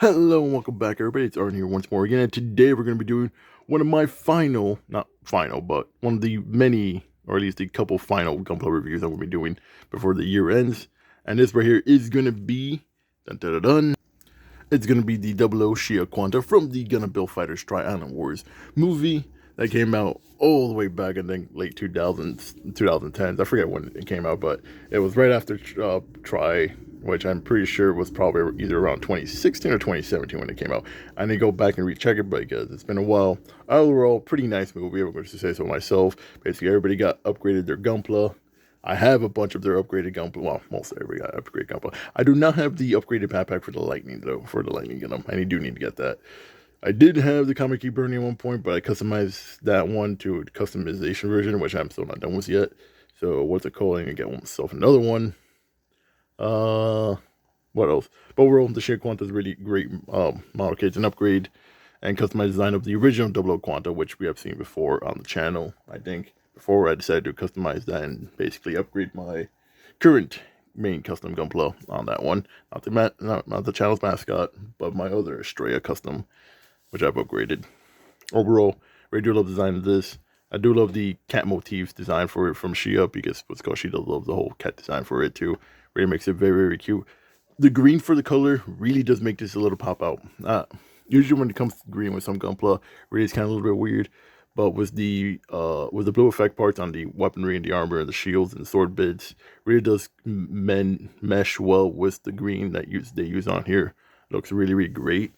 Hello and welcome back, everybody. It's Arden here once more again, and today we're going to be doing one of my not final, but one of the many, or at least a couple final Gunpla reviews I'm going to be doing before the year ends. And this right here is going to be, dun, dun, dun, dun, it's going to be the Double O Shia Quanta from the Gundam Build Fighters Tri-Island Wars movie that came out all the way back in the late 2000s, 2010s. I forget when it came out, but it was right after Tri, which I'm pretty sure was probably either around 2016 or 2017 when it came out. I need to go back and recheck it because it's been a while. Overall, pretty nice movie, I'm going to say so myself. Basically, everybody got upgraded their Gunpla. I have a bunch of their upgraded Gunpla. Well, most everybody got upgraded Gunpla. I do not have the upgraded backpack for the Lightning, though, for the Lightning Gundam. I do need to get that. I did have the Comic Key Burning at one point, but I customized that one to a customization version, which I'm still not done with yet. So, what's it called? I need to get myself another one. What else? But overall, the Shia Quanta is really great model kits and upgrade and customized design of the original Double O Quanta, which we have seen before on the channel, I think. Before I decided to customize that and basically upgrade my current main custom Gunpla on that one. Not the channel's mascot, but my other Estrella custom, which I've upgraded. Overall, I do love the design of this. I do love the cat motifs design for it from Shia because what's called Shia loves the whole cat design for it too. Really makes it very, very cute. The green for the color really does make this a little pop out. Usually when it comes to green with some Gunpla, really it's kind of a little bit weird. But with the blue effect parts on the weaponry and the armor and the shields and the sword bits, really does mesh well with the green that they use on here. Looks really, really great.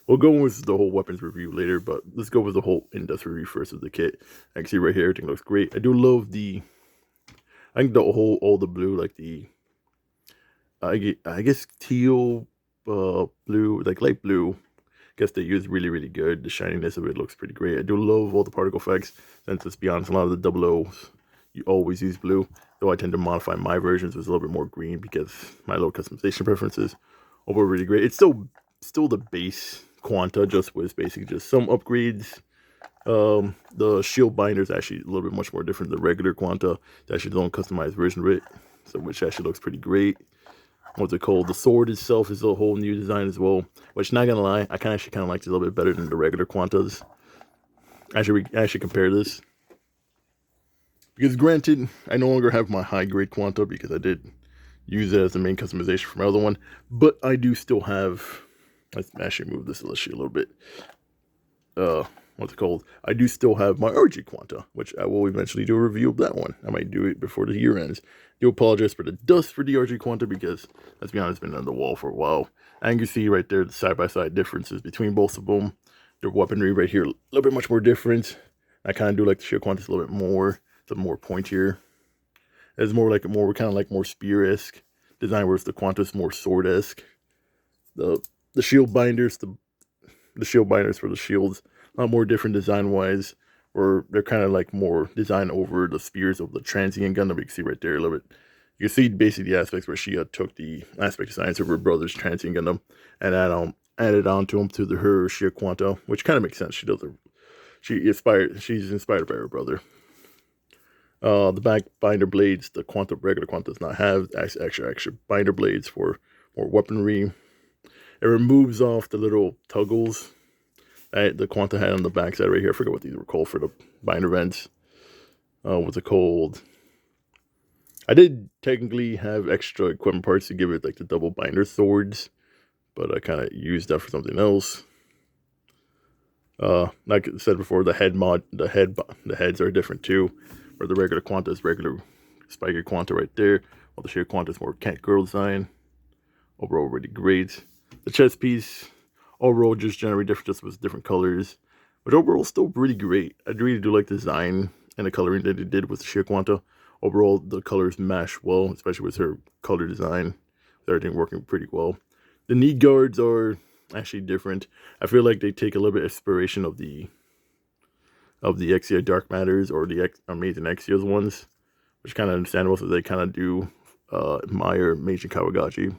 We'll go with the whole weapons review later, but let's go with the whole in-depth review first of the kit. I can see right here, everything looks great. I do love I think all the blue, like I guess teal, blue, like light blue. I guess they use really, really good. The shininess of it looks pretty great. I do love all the particle effects, since let's be honest, a lot of the double O's, you always use blue. Though I tend to modify my versions with a little bit more green because my little customization preferences. Overall, really great. It's still the base Quanta, just with basically just some upgrades. The shield binder is actually a little bit much more different than the regular Quanta. It's actually its own customized version of it, so which actually looks pretty great. What's it called? The sword itself is a whole new design as well, which, not gonna lie, I kind of liked it a little bit better than the regular Quantas. Actually compare this because, granted, I no longer have my high grade Quanta because I did use it as the main customization for my other one, but I do still have. Let's actually move this a little bit. What's it called? I do still have my RG Quanta, which I will eventually do a review of that one. I might do it before the year ends. Do apologize for the dust for the RG Quanta because, let's be honest, it's been on the wall for a while. And you can see right there the side-by-side differences between both of them. Their weaponry right here, a little bit much more different. I kind of do like the Shia Quantas a little bit more. It's a more pointier. It's more kind of like more spear-esque design, whereas the Quanta's more sword-esque. The shield binders, the shield binders for the shields, a lot more different design-wise, or they're kind of like more designed over the spears of the Transient Gundam. You can see right there a little bit. You can see basically the aspects where Shia took the aspect designs of her brother's Transient Gundam and added on to them to her Shia Quanta, which kind of makes sense. She's inspired by her brother. The back binder blades, the regular Quanta does not have extra binder blades for more weaponry. It removes off the little toggles that the Quanta had on the back side right here. I forget what these were called for the binder vents. What's it called? I did technically have extra equipment parts to give it like the double binder swords, but I kind of used that for something else. Like I said before, the heads are different too. Where the regular Quanta is regular spiker Quanta right there, while the Shia Quanta is more cat girl design. Overall, really great. The chest piece, overall, just generally different, just with different colors, but overall, still really great. I really do like the design and the coloring that it did with the Shia Quanta. Overall, the colors mesh well, especially with her color design. Everything working pretty well. The knee guards are actually different. I feel like they take a little bit of inspiration of the Exia Dark Matters or the Amazing Exia's ones, which is kind of understandable, so they kind of do admire Meijin Kawagachi.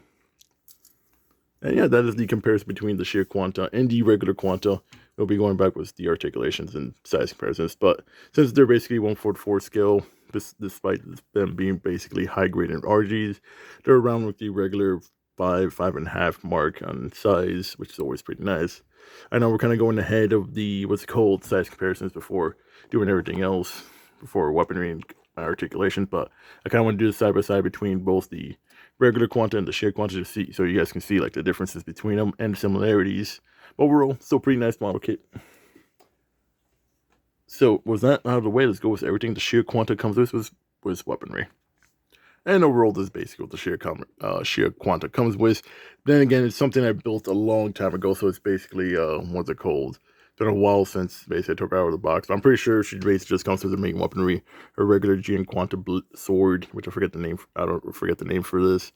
And yeah, that is the comparison between the Shia Quanta and the regular Quanta. We'll be going back with the articulations and size comparisons, but since they're basically 1/4 scale, despite them being basically high grade in RGs, they're around with the regular 5.5 mark on size, which is always pretty nice. I know we're kind of going ahead of the what's it called size comparisons before doing everything else, before weaponry and articulation, but I kind of want to do the side by side between both the regular Quanta and the Shia Quanta to see, so you guys can see like the differences between them and the similarities. Overall, still pretty nice model kit. So with that out of the way, let's go with everything the Shia Quanta comes with was weaponry. And overall, this is basically what the Shia Quanta comes with. Then again, it's something I built a long time ago, so it's basically, what's it called? It's been a while since basically I took her out of the box. But I'm pretty sure she basically just comes with the main weaponry, her regular Shia Quanta sword, which I forget the name. I don't forget the name for this.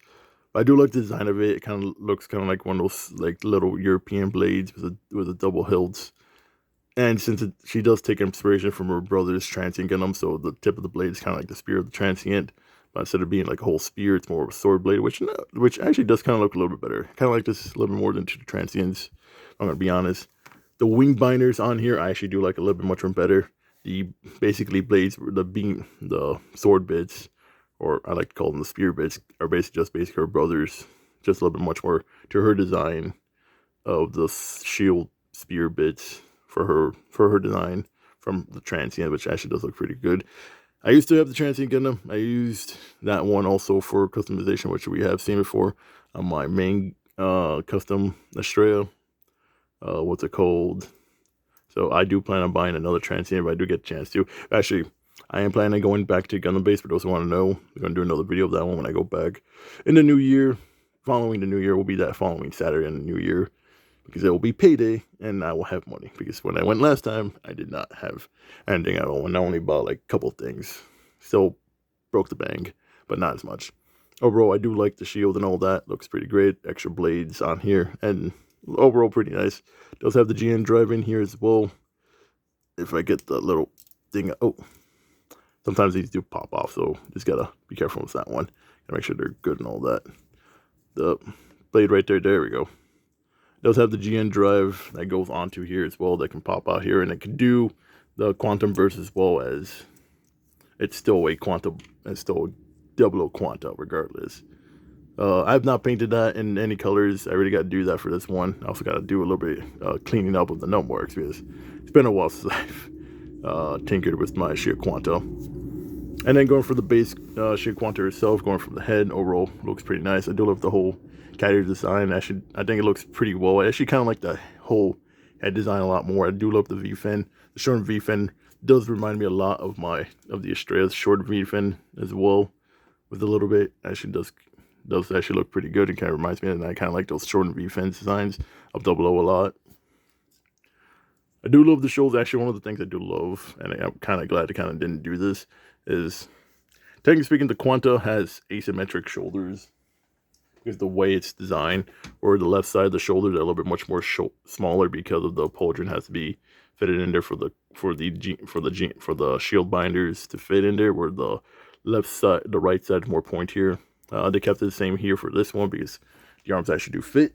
But I do like the design of it. It kind of looks kind of like one of those like little European blades with a double hilt. And since she does take inspiration from her brother's transient Gundam, so the tip of the blade is kind of like the spear of the transient. But instead of being like a whole spear, it's more of a sword blade, which actually does kind of look a little bit better. Kind of like this a little bit more than the transients. I'm gonna be honest. The wing binders on here, I actually do like a little bit much more better. The basically blades, the sword bits, or I like to call them the spear bits, are basically her brother's. Just a little bit much more to her design of the shield spear bits for her design from the transient, which actually does look pretty good. I used to have the transient Gundam. I used that one also for customization, which we have seen before on my main custom Estrella. What's it called? So I do plan on buying another transient if I do get a chance to. Actually, I am planning on going back to Gundam base for those who want to know. We're going to do another video of that one when I go back in the new year. Following the new year will be that following Saturday in the new year, because it will be payday and I will have money. Because when I went last time, I did not have anything at all, and I only bought like a couple things. Still broke the bank, but not as much. Overall, I do like the shield and all that. Looks pretty great. Extra blades on here, and overall pretty nice. Does have the GN drive in here as well. If I get the little thing, oh, sometimes these do pop off, so just gotta be careful with that one. Gotta make sure they're good and all that. The blade right there, there we go. It does have the GN drive that goes onto here as well, that can pop out here, and it can do the quantum burst as well, as it's still a quantum, it's still a 00 Quanta regardless. I have not painted that in any colors. I really got to do that for this one. I also got to do a little bit cleaning up of the nut marks, because it's been a while since I've tinkered with my Shia Quanta. And then going for the base Shia Quanta itself, going from the head, overall looks pretty nice. I do love the whole carrier design. Actually, I think it looks pretty well. I actually kind of like the whole head design a lot more. I do love the V-fin. The short V-fin does remind me a lot of the Estrella's short V-fin as well, with a little bit. Actually does actually look pretty good. It kind of reminds me, and I kind of like those short V-fin designs of 00 a lot. I do love the shoulders. Actually, one of the things I do love, and I'm kind of glad I kind of didn't do this, is, technically speaking, the Quanta has asymmetric shoulders, because the way it's designed, or the left side of the shoulders are a little bit much more smaller, because of the pauldron has to be fitted in there for the shield binders to fit in there, where the right side is more pointier. They kept it the same here for this one, because the arms actually do fit,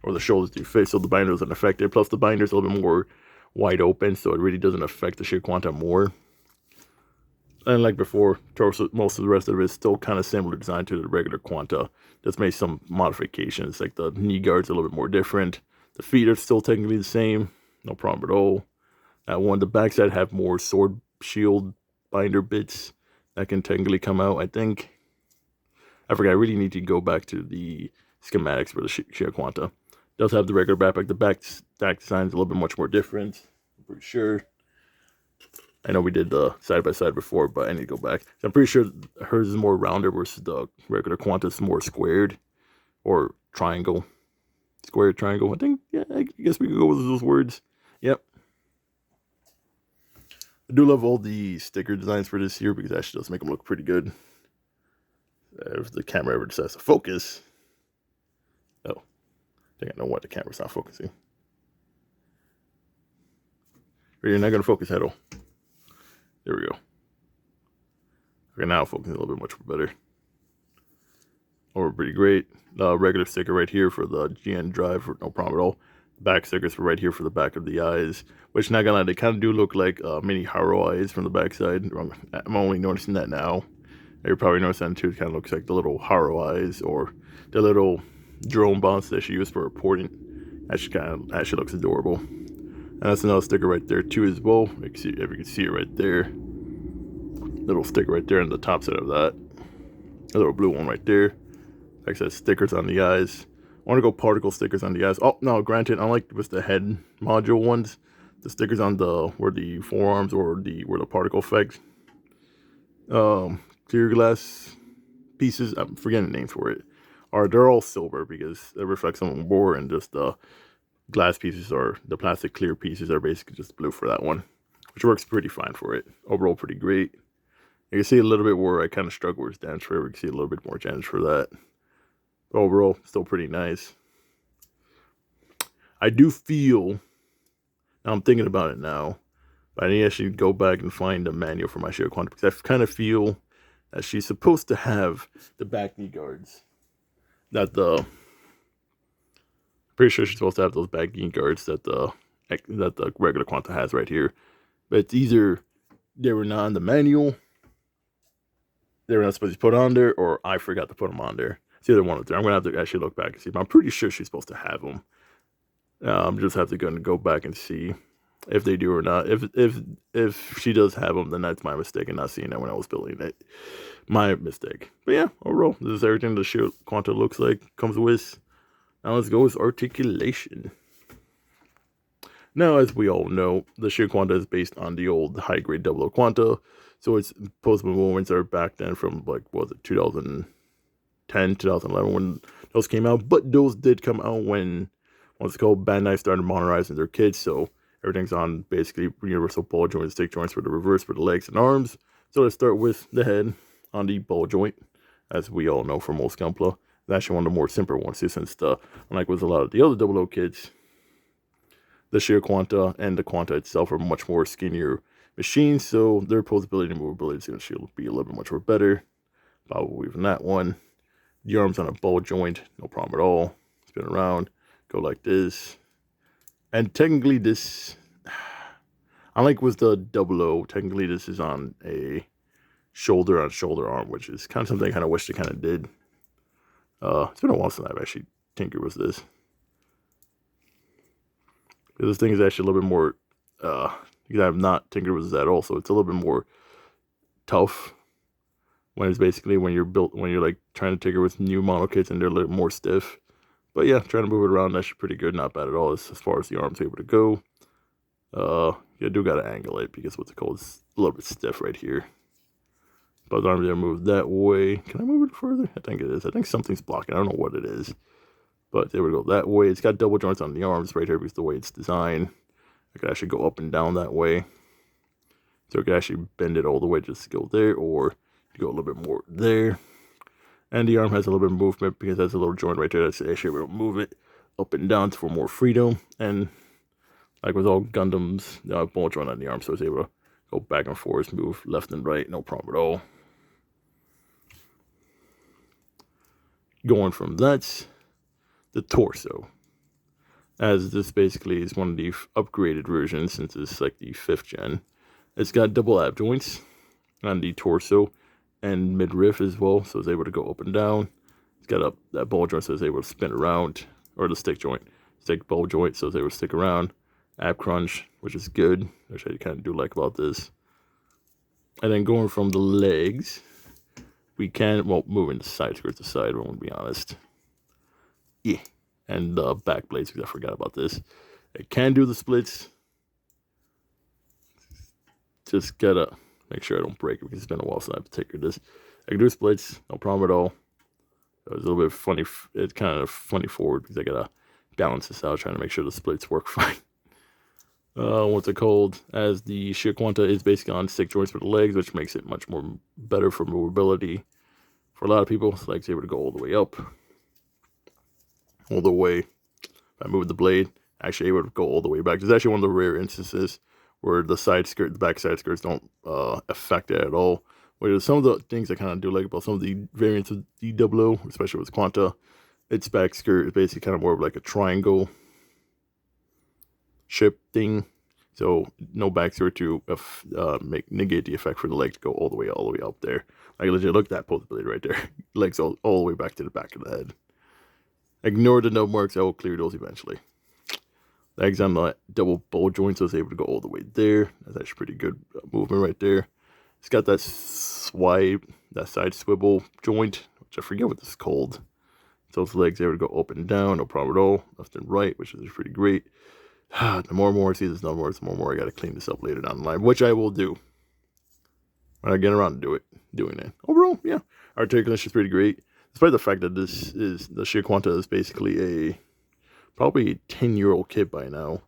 or the shoulders do fit, so the binder doesn't affect it. Plus, the binder is a little bit more wide open, so it really doesn't affect the Shia Quanta more. And like before, most of the rest of it is still kind of similar design to the regular Quanta. Just made some modifications, like the knee guard's a little bit more different. The feet are still technically the same, no problem at all. The backside have more sword shield binder bits that can technically come out, I think. I forgot, I really need to go back to the schematics for the Shia Quanta. Does have the regular backpack. The back design is a little bit much more different, I'm pretty sure. I know we did the side-by-side before, but I need to go back. So I'm pretty sure hers is more rounded versus the regular Quanta is more squared, or triangle. Squared, triangle. I think, yeah, I guess we could go with those words. Yep. I do love all the sticker designs for this here, because it actually does make them look pretty good. If the camera ever decides to focus. Oh, I think I know why the camera's not focusing. You're not going to focus at all. There we go. Okay, now focusing a little bit much better. Or pretty great. Regular sticker right here for the GN drive, no problem at all. Back stickers for right here for the back of the eyes, which, not gonna lie, they kind of do look like mini Haro eyes from the backside. I'm only noticing that now. You probably noticed that too. It kind of looks like the little Haro eyes or the little drone bounce that she used for reporting. Actually looks adorable. And that's another sticker right there too as well. If you can see it right there. Little sticker right there on the top side of that. A little blue one right there. Like I said, stickers on the eyes. I want to go particle stickers on the eyes. Oh, no, granted, unlike with the head module ones, the stickers on the, where the forearms or where the particle effect, clear glass pieces, I'm forgetting the name for it, they're all silver because it reflects them more, and just the glass pieces or the plastic clear pieces are basically just blue for that one, which works pretty fine for it. Overall, pretty great. You can see a little bit where I kind of struggle with damage for it. We can see a little bit more damage for that. But overall, still pretty nice. I do feel, now I'm thinking about it now, but I need to actually go back and find the manual for my Shia Quanta, because I kind of feel that she's supposed to have the back knee guards. Pretty sure she's supposed to have those back knee guards that the regular Quanta has right here. But it's either they were not in the manual, they were not supposed to put on there, or I forgot to put them on there. It's either one of them. I'm going to have to actually look back and see, but I'm pretty sure she's supposed to have them. Just have to go back and see if they do or not. If she does have them, then that's my mistake in not seeing that when I was building it. My mistake. But yeah, overall, this is everything the Shia Quanta looks like, comes with. Now let's go with articulation. Now, as we all know, the Shia Quanta is based on the old high-grade 00 Quanta, so its post-move movements are back then from, like, what was it, 2010, 2011 when those came out, but those did come out when, what's it called, Bandai started modernizing their kits, so everything's on basically universal ball joint and stick joints for the reverse for the legs and arms. So let's start with the head on the ball joint, as we all know from most Gunpla. It's actually one of the more simpler ones too, since unlike with a lot of the other 00 kits, the Shia Quanta and the Quanta itself are much more skinnier machines, so their posability and movability is going to be a little bit much more better. Probably even that one. The arms on a ball joint, no problem at all. Spin around, go like this. And technically this, unlike with the 00, technically this is on a shoulder arm, which is kind of something I kind of wish they kind of did. It's been a while since I've actually tinkered with this. This thing is actually a little bit more, because I have not tinkered with this at all, so it's a little bit more tough when it's basically when you're like trying to tinker with new model kits and they're a little more stiff. But yeah, trying to move it around, actually pretty good, not bad at all as far as the arm's able to go. You do gotta angle it because what's it called, it's a little bit stiff right here. But the arms are moved that way. Can I move it further? I think it is. I think something's blocking. I don't know what it is. But there we go, that way. It's got double joints on the arms right here because the way it's designed. I could actually go up and down that way. So I could actually bend it all the way just to go there, or go a little bit more there. And the arm has a little bit of movement because there's a little joint right there that's actually able to move it up and down for more freedom. And like with all Gundams, they have ball joint on the arm, so it's able to go back and forth, move left and right, no problem at all. Going from that, the torso, as this basically is one of the upgraded versions since it's like the 5th gen. It's got double ab joints on the torso and midriff as well, so it's able to go up and down. It's got that ball joint, so it's able to spin around, or the stick ball joint, so it's able to stick around. Ab crunch, which is good, which I kind of do like about this. And then going from the legs, we can, well, moving the side skirts aside, I'm going to be honest. Yeah, and back blades, because I forgot about this. I can do the splits. Just gotta make sure I don't break it because it's been a while since I've taken this. I can do splits, no problem at all. It was a little bit funny. It's kind of funny forward because I gotta balance this out, trying to make sure the splits work fine. What's it called? As the Shia Quanta is basically on stick joints for the legs, which makes it much more better for movability. For a lot of people, the legs able to go all the way up. All the way. If I move the blade, actually able to go all the way back. There's actually one of the rare instances where the back side skirts don't affect it at all. Whereas some of the things I kind of do like about some of the variants of the 00, especially with Quanta, its back skirt is basically kind of more of like a triangle ship thing. So no back skirt to negate the effect for the leg to go all the way up there. Like legit, look at that pulse blade right there. Legs all the way back to the back of the head. Ignore the nub marks, I will clear those eventually. Legs on the double ball joint, so it's able to go all the way there. That's actually pretty good movement right there. It's got that swipe, that side swivel joint, which I forget what this is called. So its legs able to go up and down, no problem at all. Left and right, which is pretty great. The more and more I see this number, the more and more I got to clean this up later down the line, which I will do when I get around to doing it. Overall, yeah, articulation is pretty great. Despite the fact that this is, the Shia Quanta is basically probably a 10-year-old kit by now.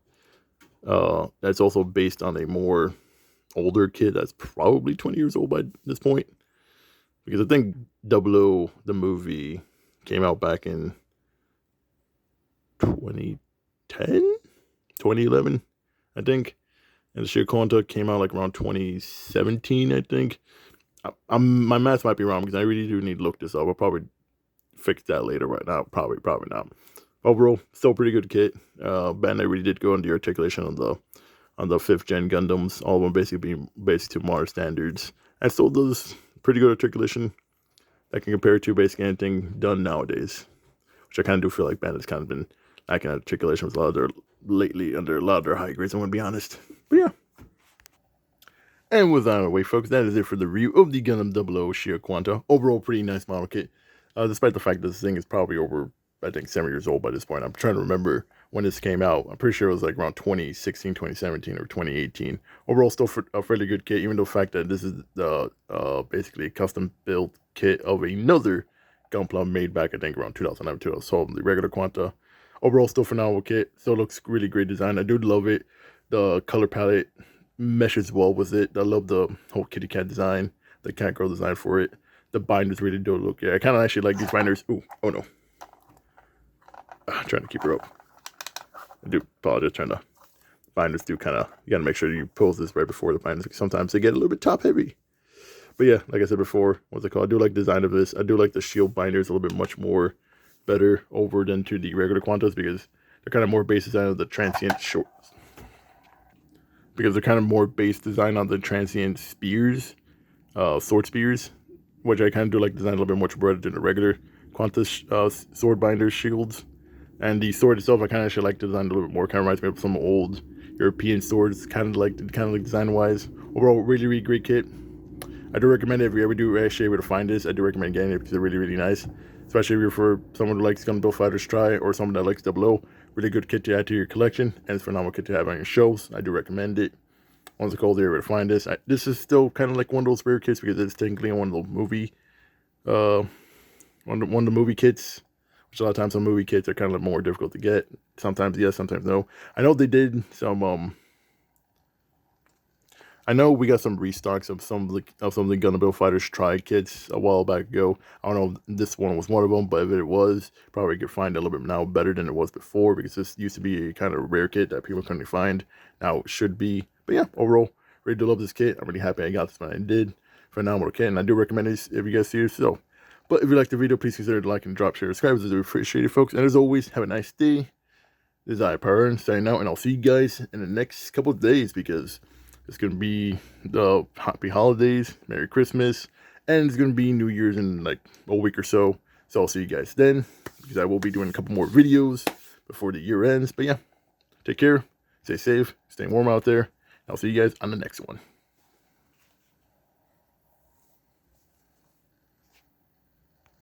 That's also based on a more older kit that's probably 20 years old by this point. Because I think 00, the movie, came out back in 2010? 2011, I think. And the Shia Quanta came out like around 2017, I think. My math might be wrong because I really do need to look this up. I'll probably fix that later. Right now, probably not. Overall, still pretty good kit. Bandai really did go on the articulation on the 5th gen Gundams, all of them basically being based to modern standards, and still does pretty good articulation that can compare to basically anything done nowadays. Which I kind of do feel like Bandai's kind of been lacking articulation with a lot of their lately under a lot of their high grades. I'm gonna be honest, but yeah. And with that out of the way, folks, that is it for the review of the Gundam 00 Shia Quanta. Overall, pretty nice model kit. Despite the fact that this thing is probably over, I think, 7 years old by this point. I'm trying to remember when this came out. I'm pretty sure it was like around 2016, 2017, or 2018. Overall, still a fairly good kit, even though the fact that this is basically a custom-built kit of another Gunpla made back, I think, around 2011, 2012, the regular Quanta. Overall, still phenomenal kit. Still looks really great design. I do love it. The color palette meshes well with it. I love the whole kitty cat design, the cat girl design for it. The binders really do look good. I kind of actually like these binders. Ooh, oh no. I'm trying to keep her up. I do apologize. Binders do kind of, you got to make sure you pull this right before the binders. Sometimes they get a little bit top heavy. But yeah, like I said before, what's it called? I do like the design of this. I do like the shield binders a little bit much more better over than to the regular Quantas because they're kind of more based design of the transient shorts. Because they're kind of more based design on the transient spears, sword spears, which I kind of do like design a little bit much better than the regular Quanta sword binders shields. And the sword itself, I kind of actually like to design a little bit more. Kind of reminds me of some old European swords, kind of like design-wise. Overall, really, really great kit. I do recommend it if you ever do actually able to find this. I do recommend getting it because they're really, really nice. Especially if you're for someone who likes Gunpla Fighters Try or someone that likes 00. Really good kit to add to your collection, and it's a phenomenal kit to have on your shelves. I do recommend it. Once it's cold, you're able to find this. This is still kind of like one of those rare kits because it's technically one of the movie, one of the movie kits. Which a lot of times some movie kits are kind of more difficult to get. Sometimes yes, sometimes no. I know they did some. I know we got some restocks of some of the Gunpla Fighters Try kits a while back ago. I don't know if this one was one of them, but if it was, probably could find it a little bit now better than it was before because this used to be a kind of rare kit that people couldn't find. Now it should be. But yeah, overall, really do love this kit. I'm really happy I got this one. I did. Phenomenal kit, and I do recommend this if you guys see it. So, but if you like the video, please consider liking, drop, share, subscribe. I do appreciate it, folks. And as always, have a nice day. This is iPower signing out, and I'll see you guys in the next couple of days because it's going to be the happy holidays, Merry Christmas, and it's going to be New Year's in like a week or so. So I'll see you guys then because I will be doing a couple more videos before the year ends. But yeah, take care, stay safe, stay warm out there. I'll see you guys on the next one.